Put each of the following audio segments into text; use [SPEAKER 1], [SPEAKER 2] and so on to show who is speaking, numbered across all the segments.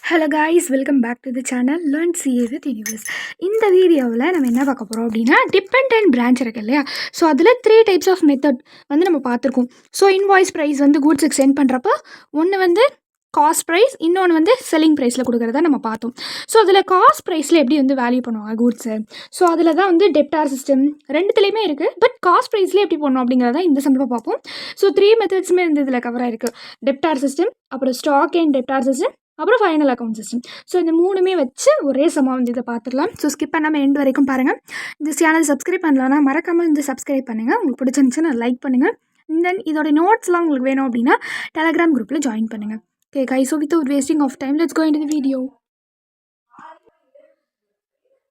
[SPEAKER 1] Hello guys, welcome back to the channel learn CA with Universe. இந்த வீடியோவில் நம்ம என்ன பார்க்க போகிறோம் அப்படின்னா, டிபெண்ட் பிரான்ச் இருக்கு இல்லையா? ஸோ அதில் 3 டைப்ஸ் ஆஃப் மெத்தட் வந்து நம்ம பார்த்துருக்கோம். ஸோ இன்வாய்ஸ் ப்ரைஸ் வந்து கூட்ஸுக்கு சென்ட் பண்ணுறப்போ ஒன்று வந்து காஸ்ட் ப்ரைஸ், இன்னொன்று வந்து செல்லிங் ப்ரைஸில் கொடுக்குறத நம்ம பார்த்தோம். ஸோ அதில் காஸ்ட் ப்ரைஸில் எப்படி வந்து வேல்யூ பண்ணுவாங்க கூட்ஸு? ஸோ அதில் தான் வந்து டெப்டார் சிஸ்டம் ரெண்டுத்துலேயுமே இருக்குது. பட் காஸ்ட் ப்ரைஸ்லேயே எப்படி பண்ணணும் அப்படிங்கிறத இந்த சம்பவம் பார்ப்போம். ஸோ 3 மெத்தட்ஸுமே வந்து இதில் கவர் ஆகிருக்கு. டெப்டார் சிஸ்டம், அப்புறம் ஸ்டாக் அண்ட் டெப்டார் சிஸ்டம், அப்புறம் ஃபைனல் அக்கௌண்ட் சிஸ்டம். ஸோ இந்த மூணுமே வச்சு ஒரே சமம் வந்து இதை பார்த்துக்கலாம். ஸோ ஸ்கிப் பண்ணாமல் எண்ட் வரைக்கும் பாருங்கள். இந்த சேனல் சப்ஸ்கிரைப் பண்ணலான்னா மறக்காமல் இந்த சப்ஸ்கிரைப் பண்ணுங்கள். உங்களுக்கு பிடிச்சிருந்துச்சுன்னா லைக் பண்ணுங்கள். தென் இதோட நோட்ஸ்லாம் உங்களுக்கு வேணும் அப்படின்னா டெலகிராம் குரூப்பில் ஜாயின் பண்ணுங்கள். Okay guys, so without wasting of time, let's go into the video.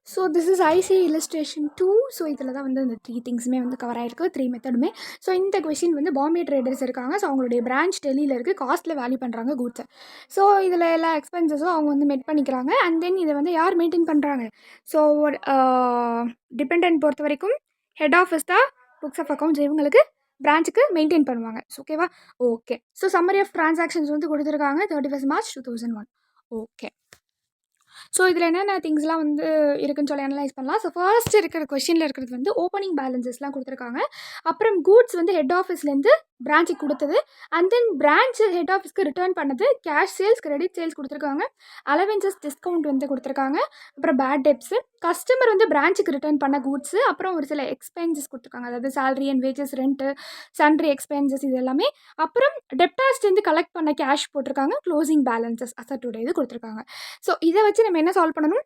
[SPEAKER 1] So this is IC illustration 2. So இதில் தான் வந்து இந்த 3 திங்ஸுமே வந்து கவர் ஆகிருக்கு, 3 மெத்தடுமே. ஸோ இந்த கொஷின் வந்து பாம்பே ட்ரேடர்ஸ் இருக்காங்க. ஸோ அவங்களுடைய பிரான்ச் டெல்லியில் இருக்குது. காஸ்ட்டில் வேல்யூ பண்ணுறாங்க கூட்ஸை. ஸோ இதில் எல்லா எக்ஸ்பென்சஸும் அவங்க வந்து மெட் பண்ணிக்கிறாங்க. அண்ட் தென் இதை வந்து யார் மெயின்டைன் பண்ணுறாங்க? ஸோ டிபெண்ட் பொறுத்த வரைக்கும் ஹெட் ஆஃபீஸ் தான் புக்ஸ் ஆஃப் அக்கௌண்ட்ஸ் இவங்களுக்கு பிரான்ச்சுக்கு மெயின்டைன் பண்ணுவாங்க. ஸோ ஓகேவா? Okay. So summary of transactions வந்து கொடுத்துருக்காங்க 31 March 2001. ஓகே. ஸோ இதில் என்னென்ன திங்ஸ்லாம் வந்து இருக்குன்னு சொல்லி அனலைஸ் பண்ணலாம். ஸோ ஃபர்ஸ்ட் இருக்கிற கொஷினில் இருக்கிறது வந்து ஓப்பனிங் பேலன்சஸ்லாம் கொடுத்துருக்காங்க. அப்புறம் கூட்ஸ் வந்து ஹெட் ஆஃபீஸ்லேருந்து பிரான்ச்சுக்கு கொடுத்தது, அண்ட் தென் பிரான்ச் ஹெட் ஆஃபீஸ்க்கு ரிட்டர்ன் பண்ணது, கேஷ் சேல்ஸ், கிரெடிட் சேல்ஸ் கொடுத்துருக்காங்க, அலவன்சஸ் டிஸ்கவுண்ட் வந்து கொடுத்துருக்காங்க, அப்புறம் பேட் டெப்ஸு, கஸ்டமர் வந்து பிரான்ச்சுக்கு ரிட்டர்ன் பண்ண கூட்ஸு, அப்புறம் ஒரு சில எக்ஸ்பென்சஸ் கொடுத்துருக்காங்க. அதாவது salary and wages, rent, sundry expenses இது எல்லாமே. அப்புறம் டெப்டாஸ்லேருந்து கலெக்ட் பண்ண கேஷ் போட்டிருக்காங்க, க்ளோசிங் பேலன்சஸ் அசட்டோட இது கொடுத்துருக்காங்க. ஸோ இதை வச்சு நம்ம என்ன சால்வ் பண்ணணும்?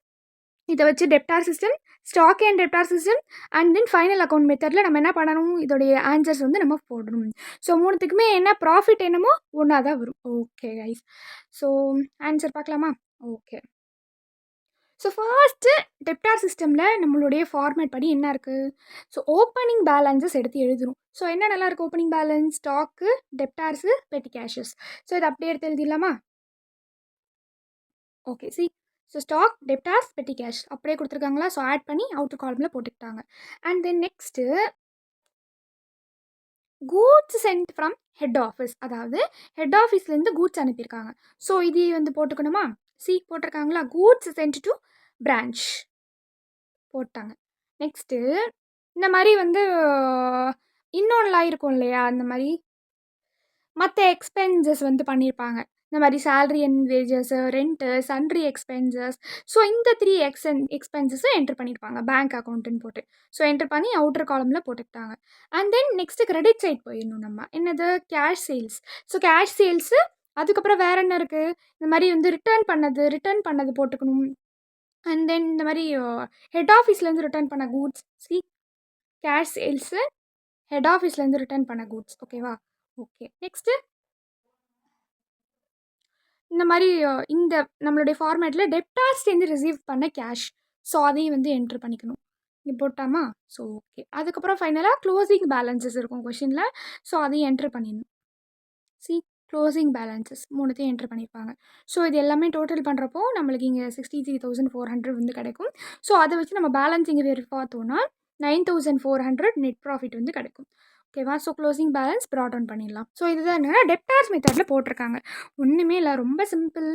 [SPEAKER 1] இதை வச்சு debtor system, stock and debtor system, and then final account மெத்தடில் நம்ம என்ன பண்ணணும்? இதோடைய ஆன்சர்ஸ் வந்து நம்ம போடணும். ஸோ மூணுத்துக்குமே என்ன ப்ராஃபிட் என்னமோ ஒன்றா தான் வரும். ஓகே கைஸ், ஸோ ஆன்சர் பார்க்கலாமா? ஓகே. ஸோ ஃபர்ஸ்ட்டு டெப்டார் சிஸ்டமில் நம்மளுடைய ஃபார்மேட் படி என்ன இருக்குது? ஸோ ஓப்பனிங் பேலன்ஸஸ் எடுத்து எழுதணும். ஸோ என்ன நல்லா இருக்குது? ஓப்பனிங் பேலன்ஸ், ஸ்டாக்கு, டெப்டார்ஸு, பெட்டி கேஷஸ். ஸோ இதை அப்படியே எடுத்து எழுதிடலாமா? Okay. So stock, debtors, petty cash அப்படியே கொடுத்துருக்காங்களா? ஸோ ஆட் பண்ணி அவுட்டர் காலமில் போட்டுக்கிட்டாங்க. And then next goods sent from head office, அதாவது ஹெட் ஆஃபீஸ்லேருந்து கூட்ஸ் அனுப்பியிருக்காங்க. ஸோ இது வந்து போட்டுக்கணுமா? போட்டிருக்காங்களா? கூட்ஸ் சென்ட் டு பிரான்ச் போட்டாங்க. நெக்ஸ்ட்டு இந்த மாதிரி வந்து இன்னொன்றுலாம் இருக்கும் இல்லையா? அந்த மாதிரி மற்ற எக்ஸ்பென்சஸ் வந்து பண்ணியிருப்பாங்க. இந்த மாதிரி salary and wages, rent, sundry expenses. So இந்த 3 எக்ஸ்பென்சஸும் என்ட்ரு பண்ணியிருப்பாங்க பேங்க் அக்கௌண்ட்டுன்னு போட்டு. ஸோ என்ட்ரு பண்ணி அவுட்டர் காலமில் போட்டுக்கிட்டாங்க. And then next credit side போயிடணும் நம்ம. என்னது? Cash sales. So cash sales, அதுக்கப்புறம் வேறு என்ன இருக்குது? இந்த மாதிரி வந்து ரிட்டர்ன் பண்ணது போட்டுக்கணும். அண்ட் தென் இந்த மாதிரி ஹெட் ஆஃபீஸ்லேருந்து ரிட்டர்ன் பண்ண கூட்ஸ். கேஷ் சேல்ஸு, ஹெட் ஆஃபீஸ்லேருந்து ரிட்டர்ன் பண்ண கூட்ஸ். ஓகேவா? ஓகே. நெக்ஸ்ட்டு இந்த மாதிரி இந்த நம்மளுடைய ஃபார்மேட்டில் டெப்டார்ஸ்லேருந்து ரிசீவ் பண்ண கேஷ். ஸோ அதையும் வந்து என்ட்ரு பண்ணிக்கணும். இங்கே போட்டாமா? So okay. அதுக்கப்புறம் ஃபைனலாக க்ளோசிங் பேலன்சஸ் இருக்கும் கொஷினில். ஸோ அதையும் என்ட்ரு பண்ணிடணும். க்ளோசிங் பேலன்சஸ் மூணுத்தையும் என்ட்ரு பண்ணியிருப்பாங்க. ஸோ இது எல்லாமே டோட்டல் பண்ணுறப்போ நம்மளுக்கு இங்கே 63,400 வந்து கிடைக்கும். ஸோ அதை வச்சு நம்ம பேலன்ஸ் இங்கே வெரி பார்த்தோன்னா 9,400 நெட் ப்ராஃபிட் வந்து கிடைக்கும். ஓகேவா? So closing balance brought down பண்ணிடலாம். ஸோ இதுதான் என்னென்னா டெப்டார்ஸ் மெத்தடில் போட்டிருக்காங்க. ஒன்றுமே இல்லை, ரொம்ப சிம்பிள்.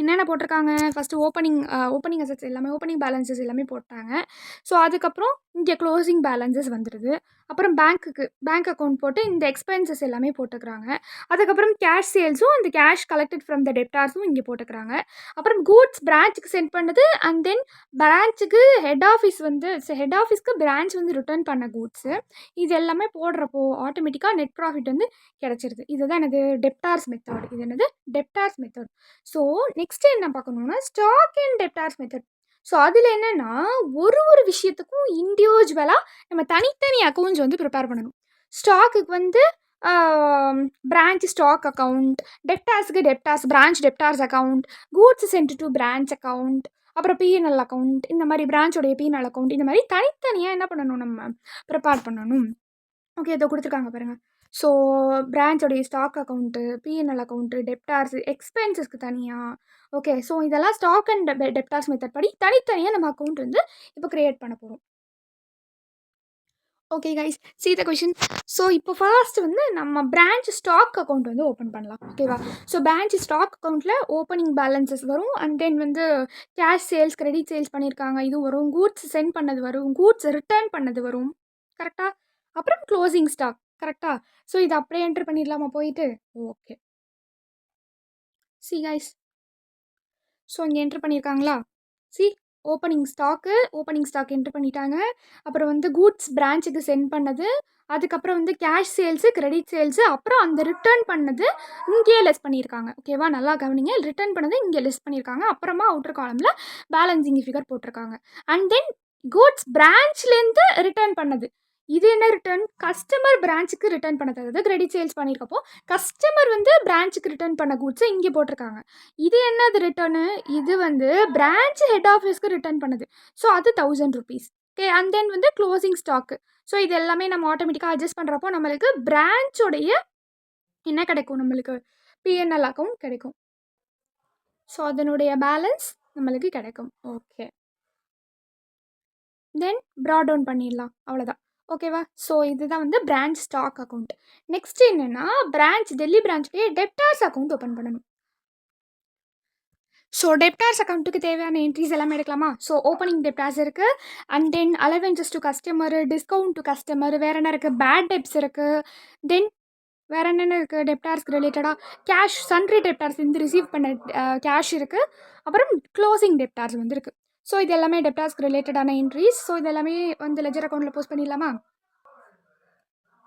[SPEAKER 1] என்னென்ன போட்டிருக்காங்க? ஃபஸ்ட்டு ஓப்பனிங் அசெட்ஸ் எல்லாமே, ஓப்பனிங் பேலன்சஸ் எல்லாமே போட்டாங்க. ஸோ அதுக்கப்புறம் இங்கே க்ளோசிங் பேலன்சஸ் வந்துடுது. அப்புறம் பேங்க் அக்கௌண்ட் போட்டு இந்த எக்ஸ்பென்சஸ் எல்லாமே போட்டுக்கிறாங்க. அதுக்கப்புறம் கேஷ் சேல்ஸும் அந்த கேஷ் கலெக்டட் ஃப்ரம் த டெப்டார்ஸும் இங்கே போட்டுக்கிறாங்க. அப்புறம் கூட்ஸ் பிரான்ச்சுக்கு சென்ட் பண்ணது, அண்ட் தென் பிரான்ச்சுக்கு ஹெட் ஆஃபீஸ்க்கு பிரான்ச் வந்து ரிட்டர்ன் பண்ண கூட்ஸு. இது எல்லாமே போடுறப்போ ஆட்டோமேட்டிக்காக நெட் ப்ராஃபிட் வந்து கிடச்சிருது. இதுதான் என்னது? Debtors method. இது என்னது? Debtors method. ஸோ நெக்ஸ்ட் என்ன பார்க்கணுன்னா stock and debtors method. So அதில் என்னென்னா ஒரு விஷயத்துக்கும் இண்டிவிஜுவலாக நம்ம தனித்தனி அக்கௌண்ட்ஸ் வந்து ப்ரிப்பேர் பண்ணணும். ஸ்டாக்குக்கு வந்து பிரான்ச் ஸ்டாக் அக்கௌண்ட், டெப்டார்ஸுக்கு branch debtors account, goods sent to branch account, அப்புறம் பிஎன்எல் அக்கௌண்ட், இந்த மாதிரி பிரான்ச்சோடைய பிஎன்எல் அக்கௌண்ட், இந்த மாதிரி தனித்தனியாக என்ன பண்ணணும்? நம்ம ப்ரிப்பேர் பண்ணணும். ஓகே, இதை கொடுத்துருக்காங்க பாருங்கள். ஸோ பிரான்ச்சோடைய stock account, PNL account, debtors, எக்ஸ்பென்சஸ்க்கு தனியாக. ஓகே, ஸோ இதெல்லாம் ஸ்டாக் அண்ட் டெப்டார்ஸ் மெத்தட் படி தனித்தனியாக நம்ம அக்கௌண்ட் வந்து இப்போ க்ரியேட் பண்ண போகிறோம். Okay guys, see the question. So இப்போ ஃபர்ஸ்ட் வந்து நம்ம பிரான்ச் ஸ்டாக் அக்கௌண்ட் வந்து ஓப்பன் பண்ணலாம். ஓகேவா? ஸோ பிரான்ச் ஸ்டாக் அக்கௌண்ட்டில் ஓப்பனிங் பேலன்சஸ் வரும். அண்ட் தென் வந்து கேஷ் சேல்ஸ், கிரெடிட் சேல்ஸ் பண்ணியிருக்காங்க இது வரும். கூட்ஸ் சென்ட் பண்ணது வரும். கூட்ஸ் ரிட்டர்ன் பண்ணது வரும். கரெக்டாக? அப்புறம் க்ளோசிங் ஸ்டாக். கரெக்டாக? ஸோ இது அப்படியே என்ட்ரு பண்ணிடலாமா போயிட்டு? ஓகே. see guys, ஸோ இங்கே என்ட்ரு பண்ணியிருக்காங்களா? see, ஓப்பனிங் ஸ்டாக் என்ட்ரு பண்ணிட்டாங்க. அப்புறம் வந்து கூட்ஸ் பிரான்ச்சுக்கு சென்ட் பண்ணது, அதுக்கப்புறம் வந்து கேஷ் சேல்ஸு, கிரெடிட் சேல்ஸு, அப்புறம் அந்த ரிட்டர்ன் பண்ணது இங்கேயே லெஸ் பண்ணியிருக்காங்க. ஓகேவா? நல்லா கவனிங்க. ரிட்டர்ன் பண்ணது இங்கே லெஸ் பண்ணியிருக்காங்க. அப்புறமா அவுட்டர் காலமில் பேலன்சிங் ஃபிகர் போட்டிருக்காங்க. அண்ட் தென் கூட்ஸ் பிரான்ச்லேருந்து ரிட்டர்ன் பண்ணது, இது என்ன ரிட்டர்ன்? கஸ்டமர் பிரான்ச்சுக்கு ரிட்டர்ன் பண்ணது. அதாவது கிரெடிட் சேல்ஸ் பண்ணியிருக்கப்போ கஸ்டமர் வந்து பிரான்ச்சுக்கு ரிட்டர்ன் பண்ண கூட்ஸை இங்கே போட்டிருக்காங்க. இது என்னது ரிட்டர்னு? இது வந்து பிரான்ச் ஹெட் ஆஃபீஸ்க்கு ரிட்டர்ன் பண்ணுது. ஸோ அது 1000 rupees. ஓகே. அண்ட் தென் வந்து க்ளோசிங் ஸ்டாக்கு. ஸோ இது எல்லாமே நம்ம ஆட்டோமேட்டிக்காக அட்ஜஸ்ட் பண்ணுறப்போ நம்மளுக்கு பிரான்ச்சோடைய என்ன கிடைக்கும்? நம்மளுக்கு பிஎன்எல் அக்கௌண்ட் கிடைக்கும். ஸோ அதனுடைய பேலன்ஸ் நம்மளுக்கு கிடைக்கும். ஓகே. தென் ப்ராட் டவுன் பண்ணிடலாம். அவ்வளோதான். ஓகேவா? ஸோ இதுதான் வந்து பிரான்ச் ஸ்டாக் அக்கௌண்ட். நெக்ஸ்ட் என்னென்னா டெல்லி பிரான்ச்சுடைய டெப்டார்ஸ் அக்கௌண்ட் ஓப்பன் பண்ணணும். ஸோ டெப்டார்ஸ் அக்கௌண்ட்டுக்கு தேவையான என்ட்ரிஸ் எல்லாமே எடுக்கலாமா? ஸோ ஓப்பனிங் டெப்டார்ஸ் இருக்குது. And then allowances to customer, discount to customer, வேறு என்ன இருக்குது? பேட் டெப்ஸ் இருக்குது. தென் வேறு என்னென்ன இருக்குது டெப்டார்ஸ்க்கு ரிலேட்டடாக? கேஷ், சன்ட்ரி டெப்டார்ஸ் வந்து ரிசீவ் பண்ண கேஷ் இருக்குது. அப்புறம் க்ளோசிங் டெப்டார்ஸ் வந்து இருக்குது. ஸோ இது எல்லாமே டெப்டார்ஸ்க்கு ரிலேட்டடான என்ட்ரிஸ். ஸோ இது எல்லாமே வந்து லெஜர் அக்கௌண்ட்டில் போஸ்ட் பண்ணிடலாமா?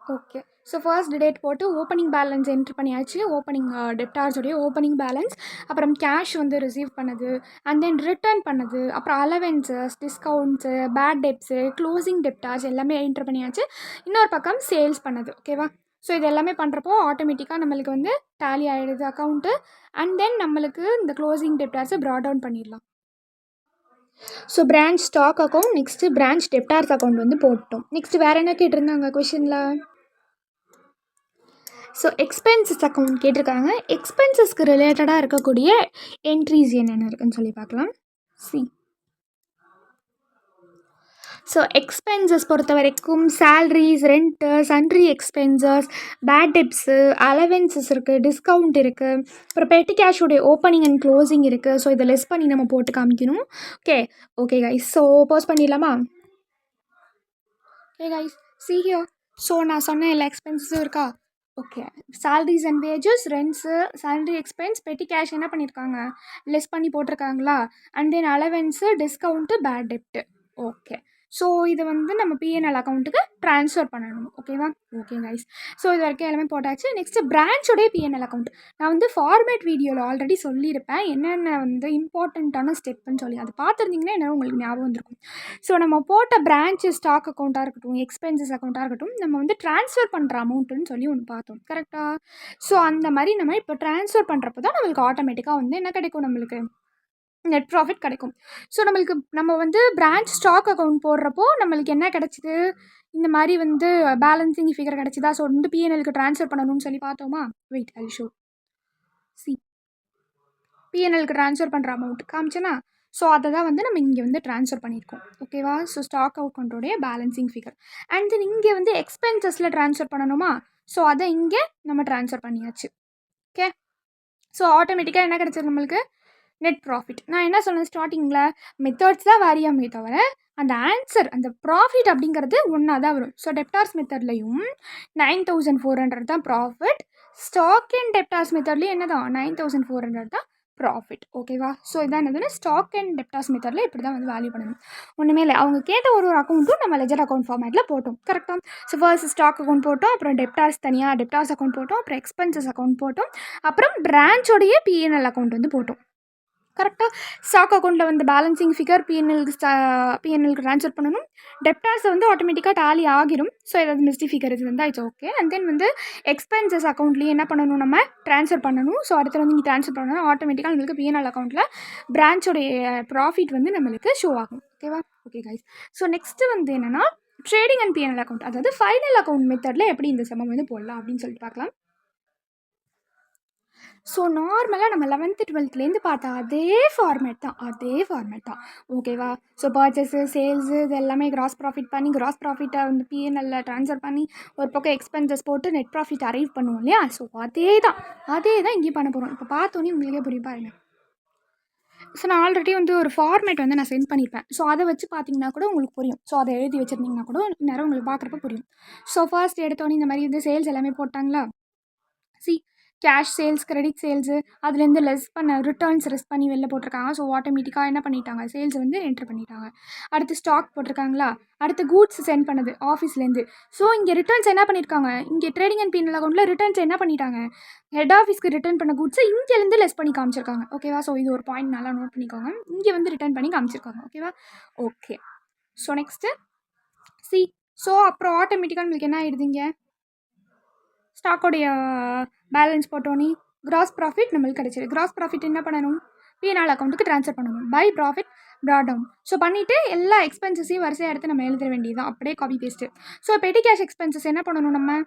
[SPEAKER 1] ஓகே. ஸோ ஃபர்ஸ்ட் டேட் போட்டு ஓப்பனிங் பேலன்ஸ் என்ட்ரு பண்ணியாச்சு. ஓப்பனிங் டெப்டார்ஸுடைய ஓப்பனிங் பேலன்ஸ், அப்புறம் கேஷ் வந்து ரிசீவ் பண்ணது, அண்ட் தென் ரிட்டர்ன் பண்ணது, அப்புறம் allowances, discounts, bad டெப்ஸு, closing debtors எல்லாமே என்ட்ரு பண்ணியாச்சு. இன்னொரு பக்கம் சேல்ஸ் பண்ணது. ஓகேவா? ஸோ இது எல்லாமே பண்ணுறப்போ ஆட்டோமேட்டிக்காக நம்மளுக்கு வந்து டேலி ஆகிடுது அக்கௌண்ட்டு. அண்ட் தென் நம்மளுக்கு இந்த க்ளோசிங் டெப்டார்ஸை ப்ராட் டவுன் பண்ணிடலாம். So branch stock account, next branch debtors account வந்து போட்டோம். நெக்ஸ்ட் வேறு என்ன கேட்டிருந்தாங்க கொஷினில்? ஸோ எக்ஸ்பென்சஸ் அக்கௌண்ட் கேட்டிருக்காங்க. எக்ஸ்பென்சஸ்க்கு ரிலேட்டடாக இருக்கக்கூடிய என்ட்ரிஸ் என்னென்ன இருக்குதுன்னு சொல்லி பார்க்கலாம். சி, ஸோ எக்ஸ்பென்சஸ் பொறுத்த வரைக்கும் salaries, rent, sundry expenses, bad debts, allowances இருக்குது, டிஸ்கவுண்ட் இருக்குது, அப்புறம் பெட்டி கேஷோடைய ஓப்பனிங் அண்ட் க்ளோசிங் இருக்குது. ஸோ இதை லெஸ் பண்ணி நம்ம போட்டு காமிக்கணும். Okay. Okay guys, so post பண்ணிடலாமா? Okay guys, see here. So நான் சொன்ன எல்லா எக்ஸ்பென்சஸும் இருக்கா? Okay. Salaries and wages, rents, salary expense, petty cash என்ன பண்ணியிருக்காங்க? லெஸ் பண்ணி போட்டிருக்காங்களா? And then allowance, discount, bad டெப்ட்டு. ஓகே. ஸோ இதை வந்து நம்ம பிஎன்எல் அக்கௌண்ட்டுக்கு ட்ரான்ஸ்ஃபர் பண்ணணும். ஓகேவா? Okay guys. ஸோ இது வரைக்கும் எல்லாமே போட்டாச்சு. நெக்ஸ்ட்டு பிரான்ச்சோடைய பிஎன்எல் அக்கௌண்ட் நான் வந்து ஃபார்மேட் வீடியோவில் ஆல்ரெடி சொல்லியிருப்பேன் என்னென்ன வந்து இம்பார்ட்டண்ட்டான ஸ்டெப்புன்னு சொல்லி. அது பார்த்துருந்தீங்கன்னா என்ன உங்களுக்கு ஞாபகம் வந்திருக்கும். ஸோ நம்ம போட்ட பிரான்ச்சு ஸ்டாக் அக்கௌண்ட்டாக இருக்கட்டும், எக்ஸ்பென்சஸ் அக்கௌண்ட்டாக இருக்கட்டும், நம்ம வந்து ட்ரான்ஸ்ஃபர் பண்ணுற அமௌண்ட்டுன்னு சொல்லி ஒன்று பார்த்தோம். கரெக்டாக? ஸோ அந்த மாதிரி நம்ம இப்போ ட்ரான்ஸ்ஃபர் பண்ணுறப்போ தான் நம்மளுக்கு ஆட்டோமேட்டிக்காக வந்து என்ன கிடைக்கும்? நம்மளுக்கு நெட் ப்ராஃபிட் கிடைக்கும். ஸோ நம்மளுக்கு நம்ம வந்து பிரான்ச் ஸ்டாக் அக்கௌண்ட் போடுறப்போ நம்மளுக்கு என்ன கிடச்சிது? இந்த மாதிரி வந்து பேலன்சிங் ஃபிகர் கிடச்சிதா? ஸோ வந்து பிஎன்எலுக்கு ட்ரான்ஸ்ஃபர் பண்ணணும்னு சொல்லி பார்த்தோமா? Wait, I show. சி, பிஎன்எலுக்கு ட்ரான்ஸ்ஃபர் பண்ணுற அமௌண்ட் காமிச்சேன்னா, ஸோ அதை தான் வந்து நம்ம இங்கே வந்து ட்ரான்ஸ்ஃபர் பண்ணியிருக்கோம். ஓகேவா? ஸோ ஸ்டாக் அக்கௌண்ட்டோடைய பேலன்சிங் ஃபிகர். அண்ட் தென் இங்கே வந்து எக்ஸ்பென்சஸில் ட்ரான்ஸ்ஃபர் பண்ணணுமா? ஸோ அதை இங்கே நம்ம ட்ரான்ஸ்ஃபர் பண்ணியாச்சு. ஓகே. ஸோ ஆட்டோமேட்டிக்காக என்ன கிடச்சிது நம்மளுக்கு? Net profit. நான் என்ன சொன்னேன் ஸ்டார்டிங்கில்? மெத்தட்ஸ் தான் வேரியாமே தவிர அந்த ஆன்சர், அந்த ப்ராஃபிட் அப்படிங்கிறது ஒன்றா தான் வரும். ஸோ டெப்டார்ஸ் மெத்தட்லையும் 9400 தான் ப்ராஃபிட். ஸ்டாக் அண்ட் டெப்டார்ஸ் மெத்தட்லேயும் என்ன தான்? 9400 தான் ப்ராஃபிட். ஓகேவா? ஸோ இதான் என்னதுன்னு ஸ்டாக் அண்ட் டெப்டார்ஸ் மெத்தடில் இப்படி தான் வந்து வேல்யூ பண்ணணும். ஒன்றுமே இல்லை, அவங்க கேட்ட ஒரு அக்கௌண்ட்டும் நம்ம லெஜர் அக்கௌண்ட் ஃபார்மேட்டில் போட்டோம். கரெக்டாக? ஸோ ஃபர்ஸ்ட் ஸ்டாக் அக்கௌண்ட் போட்டோம், அப்புறம் டெப்டார்ஸ் தனியாக டெப்டார்ஸ் அக்கௌண்ட் போட்டோம், அப்புறம் எக்ஸ்பென்சஸ் அக்கௌண்ட் போட்டோம், அப்புறம் பிரான்ச்சோடைய பிஎன்எல் அக்கௌண்ட் வந்து போட்டோம். கரெக்டாக? ஸ்டாக் அக்கௌண்ட்டில் வந்து பேலன்சிங் ஃபிகர் பிஎன்எலுக்கு ட்ரான்ஸ்ஃபர் பண்ணணும். டெப்டார்ஸை வந்து ஆட்டோமேட்டிக்காக டேலி ஆகிரும். ஸோ ஏதாவது மிஸ்டி ஃபிகர் இது வந்து இட்ஸ் ஓகே. அண்ட் தென் வந்து எக்ஸ்பென்சஸ் அக்கௌண்ட்லேயே என்ன பண்ணணும்? நம்ம ட்ரான்ஸ்ஃபர் பண்ணணும். ஸோ அடுத்து வந்து நீங்கள் ட்ரான்ஸ்ஃபர் பண்ணணும், ஆட்டோமேட்டிக்காக நம்மளுக்கு பிஎன்எல் அக்கௌண்ட்டில் பிரான்ச்சோடைய ப்ராஃபிட் வந்து நம்மளுக்கு ஷோ ஆகும். ஓகேவா? Okay guys. ஸோ நெக்ஸ்ட்டு வந்து என்னென்னா ட்ரேடிங் அண்ட் பிஎன்எல் அக்கௌண்ட், அதாவது ஃபைனல் அக்கௌண்ட் மெத்தடில் எப்படி இந்த சமம் வந்து போடலாம் அப்படின்னு சொல்லிட்டு பார்க்கலாம். ஸோ நார்மலாக நம்ம 11th 12th பார்த்தா அதே ஃபார்மேட் தான் ஓகேவா. ஸோ பர்ச்சேஸு சேல்ஸு இது எல்லாமே கிராஸ் ப்ராஃபிட் பண்ணி கிராஸ் ப்ராஃபிட்டை வந்து பிஎன்எல்ல ட்ரான்ஸ்ஃபர் பண்ணி ஒரு பக்கம் எக்ஸ்பென்சஸ் போட்டு நெட் ப்ராஃபிட் அரைவ் பண்ணுவோம் இல்லையா. ஸோ அதே தான் இங்கேயும் பண்ண போகிறோம். இப்போ பார்த்தோன்னே உங்களுக்கே புரியும் பாருங்க. ஸோ நான் ஆல்ரெடி வந்து ஒரு ஃபார்மேட் வந்து நான் சென்ட் பண்ணியிருப்பேன். ஸோ அதை வச்சு பார்த்தீங்கன்னா கூட உங்களுக்கு புரியும். ஸோ அதை எழுதி வச்சுருந்தீங்கன்னா கூட நேரம் உங்களுக்கு பார்க்குறப்ப புரியும். ஸோ ஃபர்ஸ்ட் எடுத்தோன்னே இந்த மாதிரி வந்து சேல்ஸ் எல்லாமே போட்டாங்களா. கேஷ் சேல்ஸ், கிரெடிட் சேல்ஸு, அதுலேருந்து ரிட்டர்ன்ஸ் லெஸ் பண்ணி வெளில போட்டிருக்காங்க. ஸோ ஆட்டோமேட்டிக்காக என்ன பண்ணிட்டாங்க, சேல்ஸ் வந்து என்ட்ரு பண்ணிட்டாங்க. அடுத்து ஸ்டாக் போட்டிருக்காங்களா. அடுத்து கூட்ஸ் சென்ட் பண்ணது ஆஃபீஸ்லேருந்து. ஸோ இங்கே ரிட்டர்ன்ஸ் என்ன பண்ணியிருக்காங்க, இங்கே ட்ரேடிங் அண்ட் பீனல் அக்கௌண்ட்டில் ரிட்டர்ன்ஸ் என்ன பண்ணிட்டாங்க, ஹெட் ஆஃபீஸ்க்கு ரிட்டர்ன் பண்ண கூட்ஸை இங்கேருந்து லெஸ் பண்ணி காமிச்சிருக்காங்க. ஓகேவா. ஸோ இது ஒரு பாயிண்ட் நல்லா நோட் பண்ணிக்கோங்க. இங்கே வந்து ரிட்டர்ன் பண்ணி காமிச்சிருக்காங்க. ஓகேவா. ஓகே. ஸோ நெக்ஸ்ட்டு ஸோ அப்புறம் ஆட்டோமேட்டிக்காக உங்களுக்கு என்ன ஆயிடுதுங்க, ஸ்டாக்கோடைய பேலன்ஸ் போட்டோன்னே கிராஸ் ப்ராஃபிட் நம்மளுக்கு கிடச்சிது. கிராஸ் ப்ராஃபிட் என்ன பண்ணணும், பிஎன்ஆர் அக்கௌண்ட்டுக்கு ட்ரான்ஸ்ஃபர் பண்ணணும். By profit brought down. So பண்ணிவிட்டு எல்லா எக்ஸ்பென்சஸையும் வரிசையாக எடுத்து நம்ம எழுத வேண்டியது தான், அப்படியே copy paste. So petty cash expenses என்ன பண்ணணும், நம்ம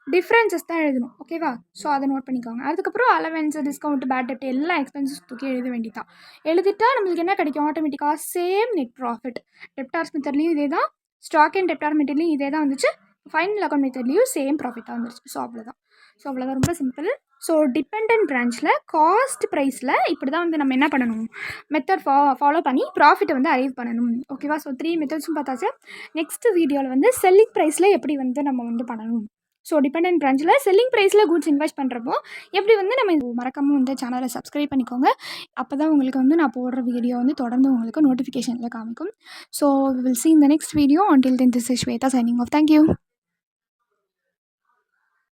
[SPEAKER 1] டிஃப்ரென்சஸ் தான் எழுதணும். ஓகேவா. ஸோ அதை நோட் பண்ணிக்கோங்க. அதுக்கப்புறம் அலவன்ஸ், டிஸ்கவுண்ட், பேட் டெப்ட் எல்லா எக்ஸ்பென்சஸ் தூக்கி எழுத வேண்டியதான். எழுதிட்டா நம்மளுக்கு என்ன கிடைக்கும், ஆட்டோமேட்டிக்காக சேம் நெட் ப்ராஃபிட். டெப்டார்ஸ் மெத்தட்லேயும் இதே தான், ஸ்டாக் அண்ட் டெப்டார் மெத்தட்லேயும் இதே தான் வந்துச்சு, ஃபைனல் அக்கௌண்ட் மெத்தட்லேயும் சேம் ப்ராஃபிட்டாக வந்துருச்சு. ஸோ அவ்வளோதான் ரொம்ப சிம்பிள். ஸோ டிபெண்டன்ட் பிரான்ச்சில் காஸ்ட் ப்ரைஸில் இப்படி தான் வந்து நம்ம என்ன பண்ணணும், மெத்தட் ஃபாலோ பண்ணி ப்ராஃபிட்டை வந்து அரைவ் பண்ணணும். ஓகேவா. ஸோ 3 மெத்தட்ஸும் பார்த்தாச்சு. நெக்ஸ்ட் வீடியோவில் வந்து செல்லிங் ப்ரைஸில் எப்படி வந்து நம்ம வந்து பண்ணணும். ஸோ டிபெண்டன்ட் பிரான்ச்சில் செல்லிங் ப்ரைஸில் கூட்ஸ் இன்வெஸ்ட் பண்ணுறப்போ எப்படி வந்து நம்ம மறக்காமல் வந்து சேனலை சப்ஸ்கிரைப் பண்ணிக்கோங்க. அப்போ தான் உங்களுக்கு வந்து நான் போடுற வீடியோ வந்து தொடர்ந்து உங்களுக்கு நோட்டிஃபிகேஷனில் காமிக்கும். So we will see in the next video. Until then, this is Shweta signing off. Thank you.